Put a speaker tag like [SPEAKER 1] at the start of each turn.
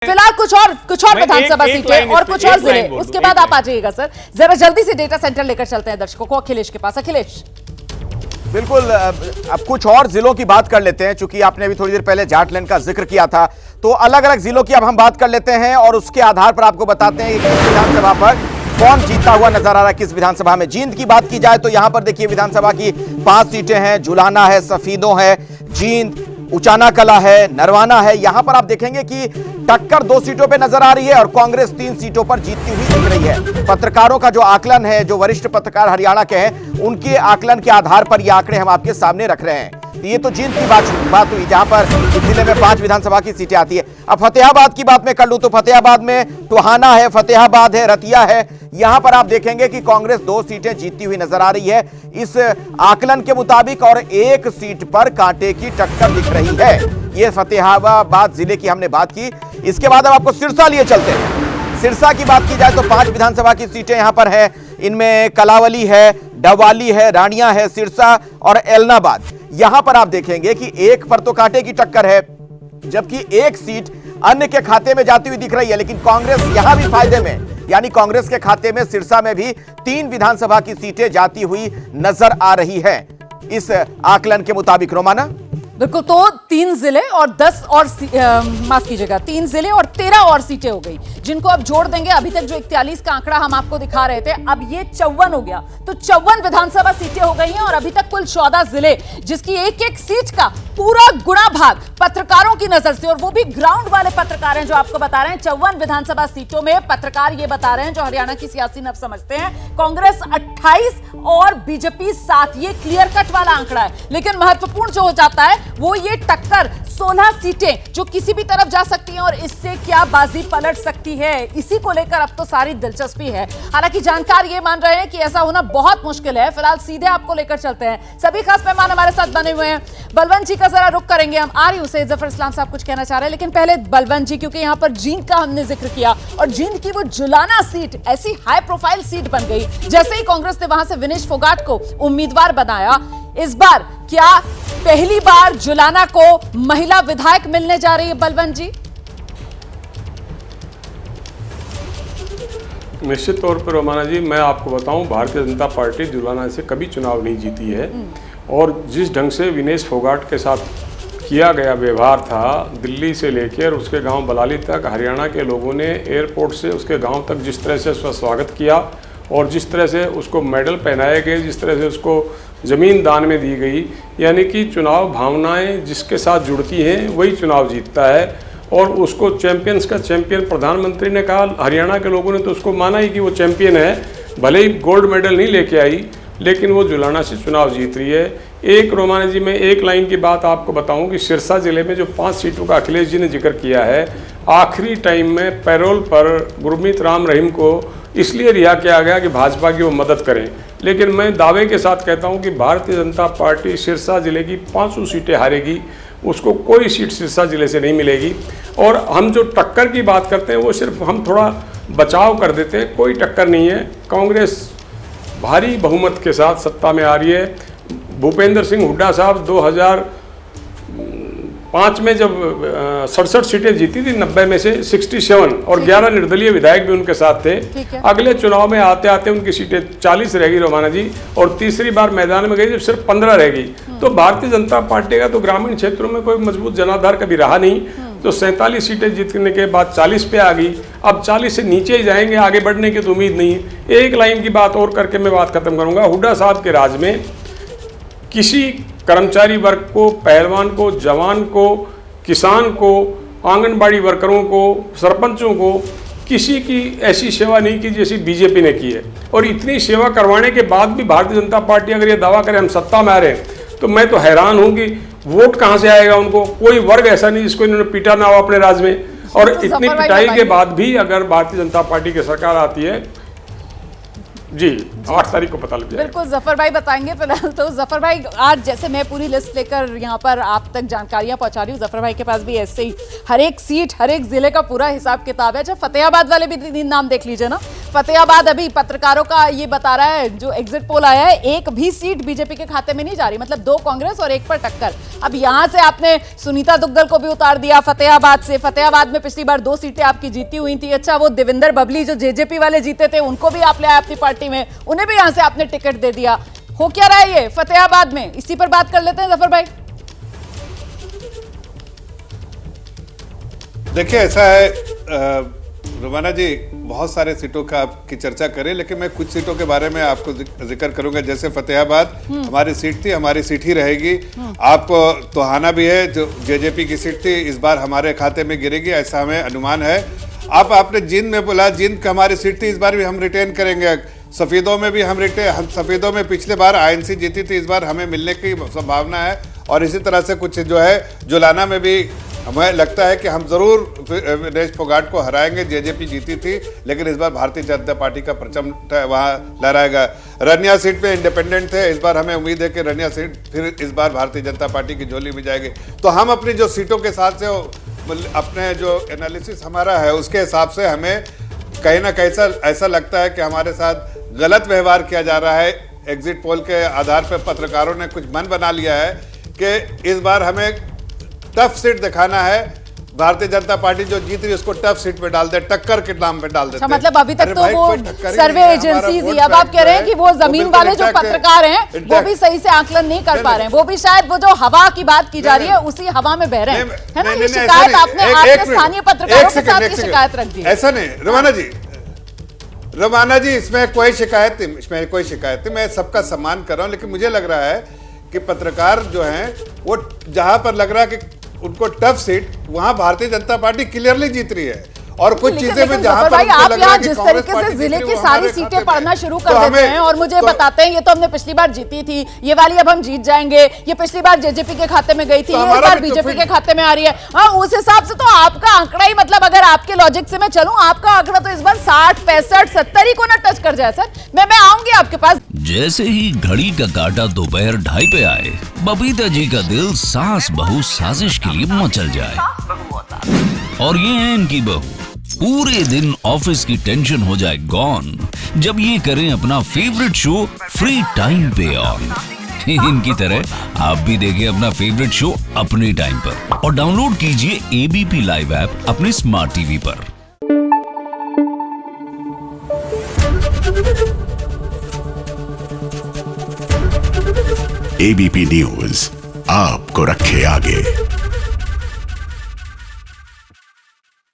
[SPEAKER 1] फिलहाल कुछ और विधानसभा सीटें और कुछ और जिले, उसके बाद आप आ जाइएगा सर। जरा जल्दी से डेटा सेंटर लेकर चलते हैं दर्शकों को अखिलेश के पास। अखिलेश,
[SPEAKER 2] बिल्कुल, अब कुछ और जिलों की बात कर लेते हैं। चूंकि आपने अभी थोड़ी देर पहले झारखंड का जिक्र किया था, तो अलग अलग जिलों की अब हम बात कर लेते हैं और उसके आधार पर आपको बताते हैं कि किस विधानसभा पर कौन जीता हुआ नजर आ रहा है। किस विधानसभा में जींद की बात की जाए तो यहां पर देखिए विधानसभा की 5 सीटें हैं। जुलाना है, सफीदों है, जींद, उचाना कला है, नरवाना है। यहां पर आप देखेंगे कि टक्कर 2 सीटों पे नजर आ रही है और कांग्रेस 3 सीटों पर जीतती हुई दिख रही है। पत्रकारों का जो आकलन है, जो वरिष्ठ पत्रकार हरियाणा के हैं, उनके आकलन के आधार पर ये आंकड़े हम आपके सामने रख रहे हैं। ये तो जींद की बात हुई जहां पर इस जिले में 5 विधानसभा की सीटें आती है। अब फतेहाबाद की बात मैं कर लूं तो फतेहाबाद में टोहाना है, फतेहाबाद है, रतिया है। यहां पर आप देखेंगे कि कांग्रेस 2 सीटें जीतती हुई नजर आ रही है इस आकलन के मुताबिक, और 1 सीट पर कांटे की टक्कर दिख रही है। ये फतेहाबाद जिले की हमने बात की। इसके बाद अब आपको सिरसा लिए चलते हैं। सिरसा की बात की जाए तो 5 विधानसभा की सीटें यहां पर है। इनमें कलावली है, डवाली है, रानिया है, सिरसा और एलनाबाद। यहां पर आप देखेंगे कि 1 पर तो कांटे की टक्कर है, जबकि 1 सीट अन्य के खाते में जाती हुई दिख रही है। लेकिन कांग्रेस यहां भी फायदे में, यानी कांग्रेस के खाते में सिरसा में भी 3 विधानसभा की सीटें जाती हुई नजर आ रही है इस आकलन के मुताबिक। रोमाना,
[SPEAKER 1] बिल्कुल, तो 3 जिले और 10 और माफ कीजिएगा 3 जिले और 13 और सीटें हो गई, जिनको अब जोड़ देंगे। अभी तक जो 41 का आंकड़ा हम आपको दिखा रहे थे, अब ये 54 हो गया, तो 54 विधानसभा सीटें हो गई हैं। और अभी तक कुल 14 जिले, जिसकी एक सीट का पूरा गुणा भाग पत्रकारों की नजर से, और वो भी ग्राउंड वाले पत्रकार हैं जो आपको बता रहे हैं 54 विधानसभा सीटों में पत्रकार ये बता रहे हैं जो हरियाणा की सियासी नब्ज समझते हैं, कांग्रेस 28 और बीजेपी 7। ये क्लियर कट वाला आंकड़ा है। लेकिन महत्वपूर्ण जो हो जाता है वो ये टक्कर 16 सीटें जो किसी भी तरफ जा सकती हैं और इससे क्या बाजी पलट सकती है, इसी को लेकर अब तो सारी दिलचस्पी है। हालांकि जानकार ये मान रहे हैं कि ऐसा होना बहुत मुश्किल है। फिलहाल सीधे आपको लेकर चलते हैं। सभी खास मेहमान हमारे साथ बने हुए हैं। बलवंत जी का जरा रुख करेंगे हम। आ रही हूं से जफर इस्लाम साहब कुछ कहना चाह रहे हैं, लेकिन पहले बलवंत जी, क्योंकि यहां पर जींद का हमने जिक्र किया और जींद की वो जुलाना सीट ऐसी हाई प्रोफाइल सीट बन गई। जैसे ही कांग्रेस ने वहां से विनेश फोगाट को उम्मीदवार बनाया, इस बार क्या पहली बार जुलाना को महिला विधायक मिलने जा रही है? बलवंत जी,
[SPEAKER 3] निश्चित तौर पर रोमाना जी, मैं आपको बताऊं, भारतीय जनता पार्टी जुलाना से कभी चुनाव नहीं जीती है। और जिस ढंग से विनेश फोगाट के साथ किया गया व्यवहार था, दिल्ली से लेकर उसके गांव बलाली तक, हरियाणा के लोगों ने एयरपोर्ट से उसके गांव तक जिस तरह से उसका स्वागत किया और जिस तरह से उसको मेडल पहनाए गए, जिस तरह से उसको ज़मीन दान में दी गई, यानी कि चुनाव भावनाएं जिसके साथ जुड़ती हैं वही चुनाव जीतता है। और उसको चैंपियंस का चैंपियन प्रधानमंत्री ने कहा, हरियाणा के लोगों ने तो उसको माना ही कि वो चैंपियन है। भले ही गोल्ड मेडल नहीं लेके आई, लेकिन वो जुलाना से चुनाव जीत रही है। एक रोमाना जी, मैं एक लाइन की बात आपको बताऊं कि सिरसा जिले में जो 5 सीटों का अखिलेश जी ने जिक्र किया है, आखिरी टाइम में पैरोल पर गुरमीत राम रहीम को इसलिए रिहा किया गया कि भाजपा की वो मदद करें। लेकिन मैं दावे के साथ कहता हूं कि भारतीय जनता पार्टी सिरसा जिले की 5 सीटें हारेगी, उसको कोई सीट सिरसा जिले से नहीं मिलेगी। और हम जो टक्कर की बात करते हैं वो सिर्फ हम थोड़ा बचाव कर देते हैं, कोई टक्कर नहीं है। कांग्रेस भारी बहुमत के साथ सत्ता में आ रही है। भूपेंद्र सिंह हुड्डा साहब 2005 में जब 67 सीटें जीती थी, 90 में से 67, और 11 निर्दलीय विधायक भी उनके साथ थे। अगले चुनाव में आते आते उनकी सीटें 40 रहेगी रोमाना जी, और तीसरी बार मैदान में गई जब सिर्फ 15 रहेगी। तो भारतीय जनता पार्टी का तो ग्रामीण क्षेत्रों में कोई मजबूत जनाधार कभी रहा नहीं। तो 47 सीटें जीतने के बाद 40 पे आ गई। अब 40 से नीचे ही जाएंगे, आगे बढ़ने की तो उम्मीद नहीं है। एक लाइन की बात और करके मैं बात खत्म करूंगा। हुड्डा साहब के राज में किसी कर्मचारी वर्ग को, पहलवान को, जवान को, किसान को, आंगनबाड़ी वर्करों को, सरपंचों को, किसी की ऐसी सेवा नहीं की जैसी बीजेपी ने की है। और इतनी सेवा करवाने के बाद भी भारतीय जनता पार्टी अगर ये दावा करे हम सत्ता में आ रहे हैं, तो मैं तो हैरान हूं कि वोट कहां से आएगा उनको। कोई वर्ग ऐसा नहीं जिसको इन्होंने पीटा ना हो अपने राज में। और
[SPEAKER 1] तो
[SPEAKER 3] इतनी पिटाई के बाद भी अगर भारतीय जनता पार्टी की सरकार आती है जी 8 तारीख को पता लग जाएगा।
[SPEAKER 1] बिल्कुल जफर भाई बताएंगे। फिलहाल तो जफर भाई आज जैसे मैं पूरी लिस्ट लेकर यहाँ पर आप तक जानकारियां पहुंचा रही हूँ, जफर भाई के पास भी ऐसे ही हर एक सीट हर एक जिले का पूरा हिसाब किताब है। अच्छा फतेहाबाद वाले भी 3 नाम देख लीजिए ना। फतेहाबाद अभी पत्रकारों का ये बता रहा है, जो एग्जिट पोल आया है, एक भी सीट बीजेपी के खाते में नहीं जा रही, मतलब 2 कांग्रेस और 1 पर टक्कर। अब यहां से आपने सुनीता दुग्गल को भी उतार दिया फतेहाबाद से। फतेहाबाद में पिछली बार 2 सीटें आपकी जीती हुई थी। अच्छा वो देवेंद्र बबली जो जेजेपी वाले जीते थे उनको भी आप ले आए अपनी पार्टी में, उन्हें भी यहां से आपने टिकट दे दिया। हो क्या रहा है ये फतेहाबाद में, इसी पर बात कर लेते हैं जफर भाई।
[SPEAKER 4] देखिए ऐसा है रुमाना जी, बहुत सारे सीटों का आपकी चर्चा करें, लेकिन मैं कुछ सीटों के बारे में आपको जिक्र करूंगा। जैसे फतेहाबाद हमारी सीट थी, हमारी सीट ही रहेगी। आपको तोहाना भी है जो जेजेपी की सीट थी, इस बार हमारे खाते में गिरेगी ऐसा हमें अनुमान है। आपने जींद में बोला, जींद हमारी सीट थी, इस बार भी हम रिटेन करेंगे। सफेदों में भी हम सफेदों में पिछले बार आईएनसी जीती थी, इस बार हमें मिलने की संभावना है। और इसी तरह से कुछ जो है जुलाना में भी हमें लगता है कि हम जरूर विनेश फोगाट को हराएंगे। जेजेपी जीती थी, लेकिन इस बार भारतीय जनता पार्टी का परचम वहाँ लहराएगा। रनिया सीट पे इंडिपेंडेंट थे, इस बार हमें उम्मीद है कि रनिया सीट फिर इस बार भारतीय जनता पार्टी की झोली में जाएगी। तो हम अपनी जो सीटों के साथ से अपने जो एनालिसिस हमारा है उसके हिसाब से हमें कहीं ना कहीं ऐसा लगता है कि हमारे साथ गलत व्यवहार किया जा रहा है। एग्जिट पोल के आधार पर पत्रकारों ने कुछ मन बना लिया है कि इस बार हमें टफ सीट दिखाना है। भारतीय जनता पार्टी जो जीत रही है उसको टफ सीट पे डाल दे, टक्कर के नाम पे डाल देते।
[SPEAKER 1] मतलब अभी तक तो वो सर्वे एजेंसीज ही, अब आप कह रहे हैं कि वो जमीन वाले जो पत्रकार हैं वो भी सही से आंकलन नहीं कर पा रहे हैं, वो भी शायद वो जो हवा की बात की जा रही है उसी हवा में बह रहे हैं, है ना। ये शिकायत आपने स्थानीय पत्रकारों के साथ ये शिकायत रख दी।
[SPEAKER 4] ऐसा नहीं रमाना जी, इसमें कोई शिकायत नहीं, मैं सबका सम्मान कर रहा हूं, लेकिन मुझे लग रहा है कि पत्रकार जो हैं वो जहां पर लग रहा है कि उनको टफ सीट, वहां भारतीय जनता पार्टी क्लियरली जीत रही है। और कुछ चीजें में जहां पर
[SPEAKER 1] आप यहाँ जिस तरीके से जिले की सारी सीटें पढ़ना शुरू कर देते हैं और मुझे बताते हैं ये तो हमने पिछली बार जीती थी, ये वाली अब हम जीत जाएंगे, ये पिछली बार जेजेपी के खाते में गई थी, ये इस बार बीजेपी के खाते में आ रही है। हाँ, उस हिसाब से तो आपका आंकड़ा ही, मतलब अगर आपके लॉजिक से मैं चलूं, आपका आंकड़ा तो इस बार 60, 65, 70 ही को ना टच कर जाए। सर मैं आऊंगी आपके पास।
[SPEAKER 5] जैसे ही घड़ी का काटा दोपहर 2:30 पे आए, बबीता जी का दिल सास बहू साजिश के लिए मचल जाए। और ये है इनकी बहू, पूरे दिन ऑफिस की टेंशन हो जाए गॉन जब ये करें अपना फेवरेट शो फ्री टाइम पे ऑन। इनकी तरह आप भी देखिए अपना फेवरेट शो अपने टाइम पर और डाउनलोड कीजिए एबीपी लाइव ऐप अपने स्मार्ट टीवी पर।
[SPEAKER 6] एबीपी न्यूज आपको रखे आगे।